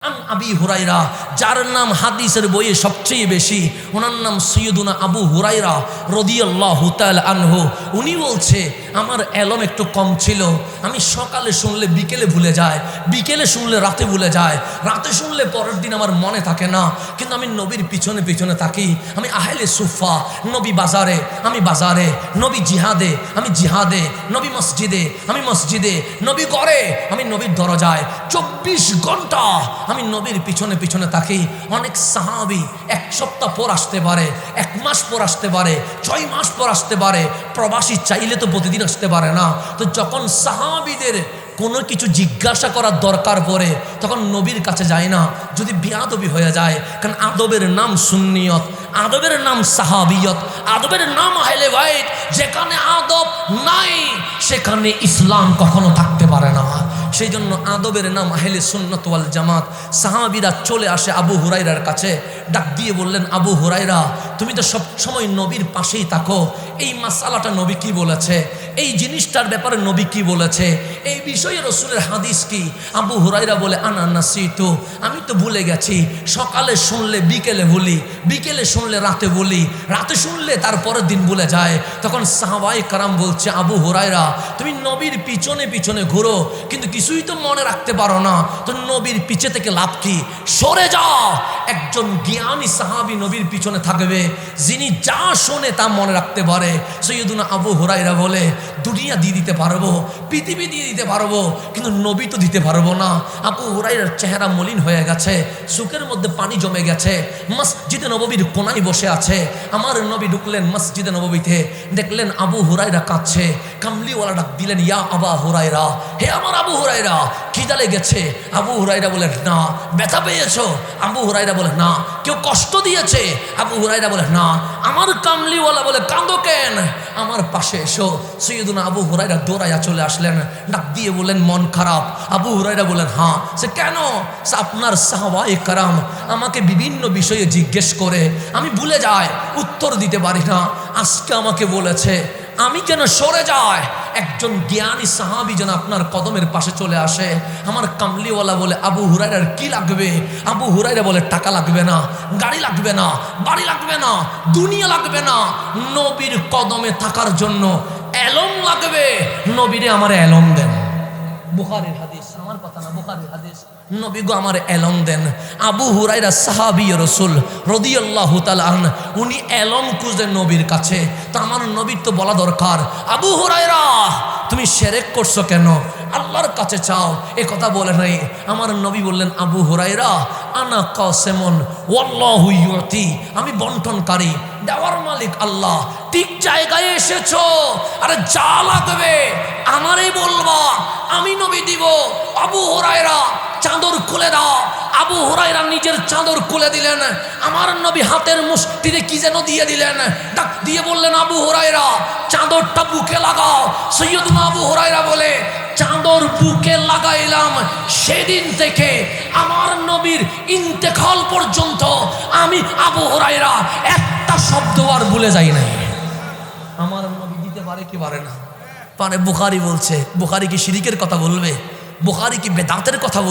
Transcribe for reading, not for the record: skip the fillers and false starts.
আবি হুরাইরা, যার নাম হাদিসের বইয়ে সবচেয়ে বেশি, ওনার নাম সৈয়দুনা আবু হুরাইরা রাদিয়াল্লাহু তাআলা আনহু। উনি বলছে, আমার এলম একটু কম ছিল, আমি সকালে শুনলে বিকেলে ভুলে যায়, বিকেলে শুনলে রাতে ভুলে যায়, রাতে শুনলে পরের দিন আমার মনে থাকে না। কিন্তু আমি নবীর পিছনে পিছনে থাকি, আমি আহলে সুফা, নবী বাজারে আমি বাজারে, নবী জিহাদে আমি জিহাদে, নবী মসজিদে আমি মসজিদে, নবী ঘরে আমি নবীর দরজায়, 24 ঘন্টা আমি নবীর পিছনে পিছনে থাকি। অনেক সাহাবী এক সপ্তাহ পর আসতে পারে, 1 মাস পর আসতে পারে, 6 মাস পর আসতে পারে। প্রবাসী চাইলে তো প্রতিদিন আসতে পারে না। তো যখন সাহাবীদের কোনো কিছু জিজ্ঞাসা করার দরকার পড়ে, তখন নবীর কাছে যায় না, যদি বিয়াদবি হয়ে যায়। কারণ আদবের নাম সুন্নিয়ত, আদবের নাম সাহাবিয়ত, আদবের নাম আহলে বাইত। যেখানে আদব নাই সেখানে ইসলাম কখনো থাকতে পারে না। সেই জন্য আদবের নাম আহলে সুন্নাত ওয়াল জামাত। সাহাবীরা চলে আসে আবু হুরাইরার কাছে, ডাক দিয়ে বললেন, আবু হুরাইরা, তুমি তো সব সময় নবীর পাশেই থাকো, এই মাসালাটা নবী কি বলেছে, এই জিনিসটার ব্যাপারে নবী কি বলেছে, এই বিষয়ে রাসূলের হাদিস কি? আবু হুরাইরা বলে, আনা নাসিতু, আমি তো ভুলে গেছি। সকালে শুনলে বিকেলে বলি, বিকেলে শুনলে রাতে বলি, রাতে শুনলে তারপরের দিন ভুলে যায়। তখন সাহাবায়ে কেরাম বলছে, আবু হুরাইরা, তুমি নবীর পিছনে পিছনে ঘুরো কিন্তু কিছুই তো মনে রাখতে পারো না, তো নবীর পিছে থেকে লাভ কি? সরে যাও। একজন জ্ঞানী সাহাবী নবীর পিছনে থাকবে, যিনি যা শোনে তা মনে রাখতে পারে। সৈয়দুনা আবু হুরাইরা বলে, দুনিয়া দিয়ে দিতে পারবো, পৃথিবী দিয়ে দিতে পারবো, কিন্তু নবী তো দিতে পারবো না। আবু হুরাইরার চেহারা মলিন হয়ে গেছে, চোখের মধ্যে পানি জমে গেছে। মসজিদে নববীর কোনায় বসে আছে। আমার নবী ঢুকলেন মসজিদে নববীতে, দেখলেন আবু হুরাইরা কাঁদছে। কামলিওয়ালা ডাক দিলেন, ইয়া আবা হুরাইরা, হে আমার আবু হুরাইরা, খিদা লেগেছে? আবু হুরাইরা বলে, না। ব্যথা পেয়েছো? আবু হুরাইরা বলে, না। কেউ কষ্ট দিয়েছে? আবু হুরাইরা বলে, না। আমার কামলিওয়ালা বলে, কাঁদো কেন? আমার পাশে এসো। সৈয়দুনা আবু হুরাইরা দৌড়াইয়া চলে আসলেন, ডাক দিয়ে বললেন, মন খারাপ? আবু হুরাইরা বলেন, হ্যাঁ। সে কেন? আপনার সাহাবায়ে কেরাম আমাকে বিভিন্ন বিষয়ে জিজ্ঞেস করে, আমি ভুলে যাই, উত্তর দিতে পারি না। আজকে আমাকে বলেছে আমি যেন সরে যাই। একজন জ্ঞানী সাহাবী যেন আপনার কদমের পাশে চলে আসে। আমার কামলিওয়ালা বলে, আবু হুরাইরার কি লাগবে? আবু হুরাইরা বলে, টাকা লাগবে না, গাড়ি লাগবে না, বাড়ি লাগবে না, দুনিয়া লাগবে না, নবীর কদমে থাকার জন্য এলম লাগবে। নবীরে আমার এলম দেন। বুখারীর হাদিস, আমার কথা না, বুখারীর হাদিস। নবী গো আমার এলম দেন। আবু হুরাইরা সাহাবী রাসূল রাদিয়াল্লাহু তাআলা আনহু, উনি এলম খুঁজেন নবীর কাছে। তো আমার নবীর তো বলা দরকার, আবু হুরাইরা তুমি শিরক করছো কেন? আল্লাহর কাছে চাও, এ কথা বলে নাই। আমার নবী বললেন, আবু হুরাইরা, আনা কাসিমুন ওয়াল্লাহু ইউতি, আমি বন্টনকারী, দেওয়ার মালিক আল্লাহ। ঠিক জায়গায় এসেছো। আরে যা লাগবে আমারই বলবা, আমি নবী দিব। আবু হুরাইরা চাদর খুলে দাও। আবু হুরাইরা নিজের চাদর খুলে দিলেন। আমার নবী হাতের মুষ্টিতে কি যেন দিয়ে দিলেন, ডাক দিয়ে বললেন, আবু হুরাইরা চাদরটা বুকে লাগাও। সৈয়দুনা আবু হুরাইরা বলে, চাদর বুকে লাগাইলাম। সেদিন থেকে আমার নবীর ইন্তেকাল পর্যন্ত আমি আবু হুরাইরা একটা শব্দ আর ভুলে যাই নাই। আমার নবী দিতে পারে কি পারে না? পারে। বুখারী বলছে, বুখারী কি শিরিকের কথা বলবে? বুখারী কি বেদাতের কথা বলবে?